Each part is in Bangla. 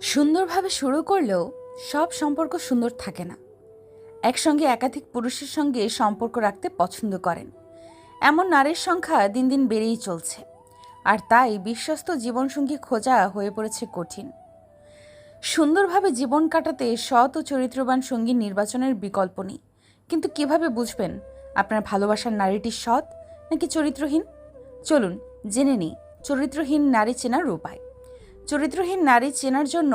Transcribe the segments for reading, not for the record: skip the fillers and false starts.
সুন্দরভাবে শুরু করলেও সব সম্পর্ক সুন্দর থাকে না। একসঙ্গে একাধিক পুরুষের সঙ্গে সম্পর্ক রাখতে পছন্দ করেন এমন নারীর সংখ্যা দিন দিন বেড়েই চলছে। আর তাই বিশ্বস্ত জীবনসঙ্গী খোঁজা হয়ে পড়েছে কঠিন। সুন্দরভাবে জীবন কাটাতে সৎ ও চরিত্রবান সঙ্গী নির্বাচনের বিকল্প নেই। কিন্তু কিভাবে বুঝবেন আপনার ভালোবাসার নারীটি সৎ নাকি চরিত্রহীন? চলুন জেনে নিই চরিত্রহীন নারী চেনার উপায়। চরিত্রহীন নারী চেনার জন্য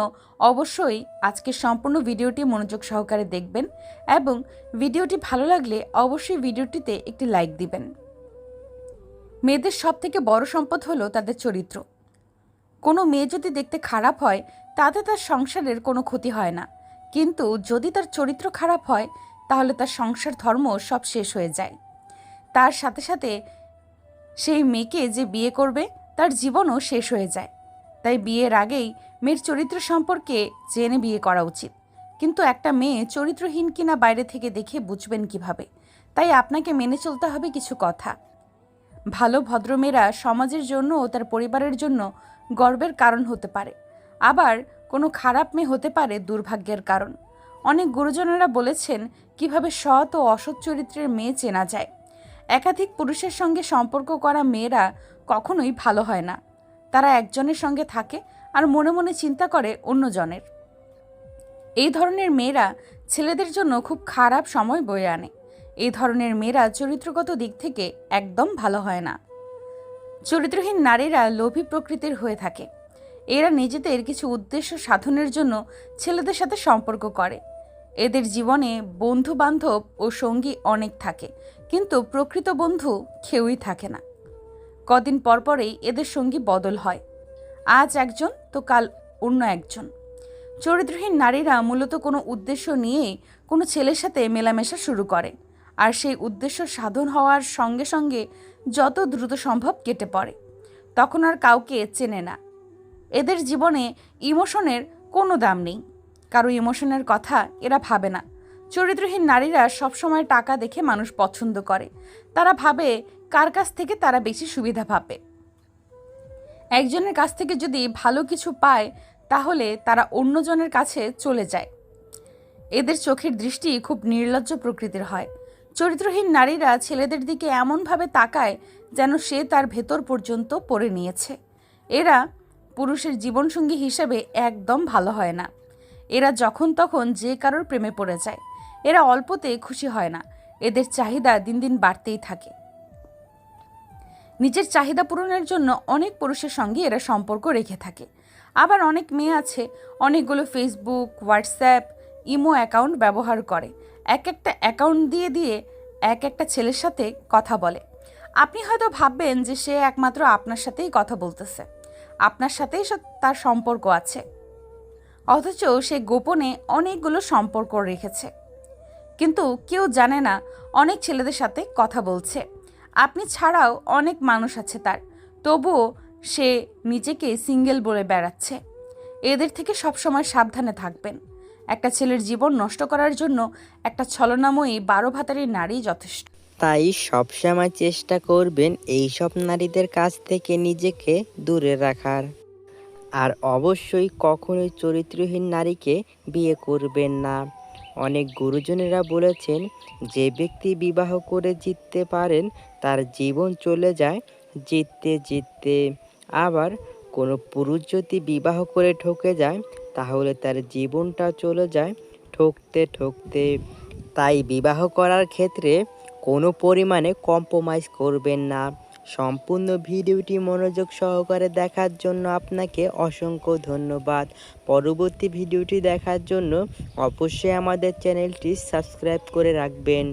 অবশ্যই আজকের সম্পূর্ণ ভিডিওটি মনোযোগ সহকারে দেখবেন এবং ভিডিওটি ভালো লাগলে অবশ্যই ভিডিওটিতে একটি লাইক দিবেন। মেয়েদের সবথেকে বড় সম্পদ হলো তাদের চরিত্র। কোনো মেয়ে যদি দেখতে খারাপ হয় তাতে তার সংসারের কোনো ক্ষতি হয় না, কিন্তু যদি তার চরিত্র খারাপ হয় তাহলে তার সংসার ধর্ম সব শেষ হয়ে যায়। তার সাথে সাথে সেই মেয়েকে যে বিয়ে করবে তার জীবনও শেষ হয়ে যায়। তাই বিয়ের আগেই মেয়ের চরিত্র সম্পর্কে জেনে বিয়ে করা উচিত। কিন্তু একটা মেয়ে চরিত্রহীন কিনা বাইরে থেকে দেখে বুঝবেন কিভাবে? তাই আপনাকে মেনে চলতে হবে কিছু কথা। ভালো ভদ্রমেয়েরা সমাজের জন্য ও তার পরিবারের জন্য গর্বের কারণ হতে পারে, আবার কোনো খারাপ মেয়ে হতে পারে দুর্ভাগ্যের কারণ। অনেক গুরুজনেরা বলেছেন কিভাবে সৎ ও অসৎ চরিত্রের মেয়ে চেনা যায়। একাধিক পুরুষের সঙ্গে সম্পর্ক করা মেয়েরা কখনোই ভালো হয় না। তারা একজনের সঙ্গে থাকে আর মনে মনে চিন্তা করে অন্যজনের। এই ধরনের মেয়েরা ছেলেদের জন্য খুব খারাপ সময় বয়ে আনে। এই ধরনের মেয়েরা চরিত্রগত দিক থেকে একদম ভালো হয় না। চরিত্রহীন নারীরা লোভী প্রকৃতির হয়ে থাকে। এরা নিজেদের কিছু উদ্দেশ্য সাধনের জন্য ছেলেদের সাথে সম্পর্ক করে। এদের জীবনে বন্ধু বান্ধব ও সঙ্গী অনেক থাকে, কিন্তু প্রকৃত বন্ধু কেউই থাকে না। কদিন পরপরেই এদের সঙ্গী বদল হয়, আজ একজন তো কাল অন্য একজন। চরিত্রহীন নারীরা মূলত কোনো উদ্দেশ্য নিয়েই কোনো ছেলের সাথে মেলামেশা শুরু করে, আর সেই উদ্দেশ্য সাধন হওয়ার সঙ্গে সঙ্গে যত দ্রুত সম্ভব কেটে পড়ে। তখন আর কাউকে চেনে না। এদের জীবনে ইমোশনের কোনো দাম নেই, কারো ইমোশনের কথা এরা ভাবে না। চরিত্রহীন নারীরা সবসময় টাকা দেখে মানুষ পছন্দ করে। তারা ভাবে কার কাছ থেকে তারা বেশি সুবিধা পাবে। একজনের কাছ থেকে যদি ভালো কিছু পায় তাহলে তারা অন্যজনের কাছে চলে যায়। এদের চোখের দৃষ্টি খুব নির্লজ্জ প্রকৃতির হয়। চরিত্রহীন নারীরা ছেলেদের দিকে এমনভাবে তাকায় যেন সে তার ভেতর পর্যন্ত পড়ে নিয়েছে। এরা পুরুষের জীবনসঙ্গী হিসেবে একদম ভালো হয় না। এরা যখন তখন যে কারোর প্রেমে পড়ে যায়। এরা অল্পতে খুশি হয় না। এদের চাহিদা দিন দিন বাড়তেই থাকে। নিজের চাহিদা পূরণের জন্য অনেক পুরুষের সঙ্গে এরা সম্পর্ক রেখে থাকে। আবার অনেক মেয়ে আছে অনেকগুলো ফেসবুক, হোয়াটসঅ্যাপ, ইমো অ্যাকাউন্ট ব্যবহার করে। এক একটা অ্যাকাউন্ট দিয়ে দিয়ে এক একটা ছেলের সাথে কথা বলে। আপনি হয়তো ভাববেন যে সে একমাত্র আপনার সাথেই কথা বলতেছে, আপনার সাথেই তার সম্পর্ক আছে, অথচ সে গোপনে অনেকগুলো সম্পর্ক রেখেছে। কিন্তু কেউ জানে না অনেক ছেলেদের সাথে কথা বলছে। আপনি ছাড়াও অনেক মানুষ আছে তার, তবুও সে নিজেকে সিঙ্গেল বলে বেড়াচ্ছে। এদের থেকে সবসময় সাবধানে থাকবেন। একটা ছেলের জীবন নষ্ট করার জন্য একটা ছলনাময়ী 12 ভাতারি নারী যথেষ্ট। তাই সবসময় চেষ্টা করবেন এইসব নারীদের কাছ থেকে নিজেকে দূরে রাখার। আর অবশ্যই কখনোই চরিত্রহীন নারীকে বিয়ে করবেন না। অনেক গুরুজনেরা বলেছেন যে ব্যক্তি বিবাহ করে জিততে পারেন তার জীবন চলে যায় জিততে জিততে। আবার কোনো পুরুষ যদি বিবাহ করে ঠকে যায় তাহলে তার জীবনটা চলে যায় ঠকতে ঠকতে। তাই বিবাহ করার ক্ষেত্রে কোনো পরিমাণে কম্প্রোমাইজ করবেন না। সম্পূর্ণ ভিডিওটি মনোযোগ সহকারে দেখার জন্য আপনাকে অসংখ্য ধন্যবাদ। পরবর্তী ভিডিওটি দেখার জন্য অবশ্যই আমাদের চ্যানেলটি সাবস্ক্রাইব করে রাখবেন।